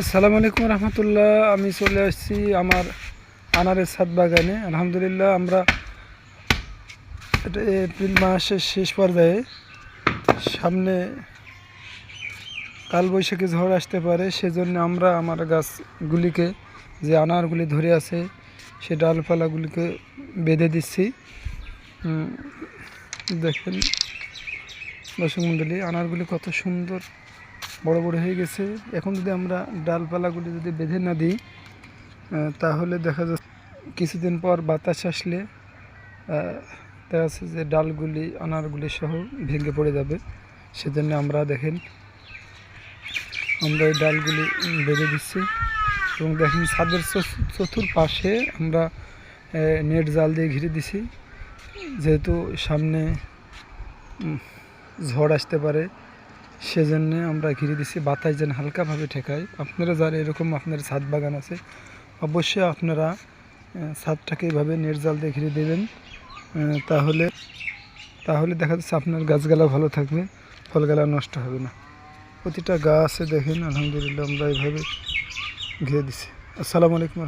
আসসালামু আলাইকুম রহমতুল্লাহ। আমি চলে আসছি আমার আনারের ছাদ বাগানে। আলহামদুলিল্লাহ, আমরা এটা এপ্রিল মাসের শেষ পর্যায়ে, সামনে কালবৈশাখী ঝড় আসতে পারে, সেজন্য আমরা আমার গাছগুলিকে, যে আনারগুলি ধরে আছে, সে ডালপালাগুলিকে বেঁধে দিচ্ছি। দেখেন দর্শক মণ্ডলী, আনারগুলি কত সুন্দর বড় বড় হয়ে গেছে। এখন যদি আমরা ডালপালাগুলি যদি বেঁধে না দিই, তাহলে দেখা যাচ্ছে কিছুদিন পর বাতাস আসলে দেখা যাচ্ছে যে ডালগুলি আনারগুলি সহ ভেঙে পড়ে যাবে। সেজন্য আমরা দেখেন আমরা এই ডালগুলি বেঁধে দিচ্ছি এবং দেখেন ছাদের চতুর্পাশে আমরা নেট জাল দিয়ে ঘিরে দিছি, যেহেতু সামনে ঝড় আসতে পারে, সেজন্য আমরা ঘিরে দিচ্ছি, বাতাস যেন হালকাভাবে ঠেকায়। আপনারা যারা এরকম আপনার ছাদ বাগান আছে, অবশ্যই আপনারা ছাদটাকে এইভাবে নেট জাল দিয়ে ঘিরে দেবেন। তাহলে দেখা যাচ্ছে আপনার গাছগালা ভালো থাকবে, ফলগালা নষ্ট হবে না। প্রতিটা গাছে দেখেন আলহামদুলিল্লাহ আমরা এইভাবে ঘিরে দিচ্ছি। আসসালামু আলাইকুম।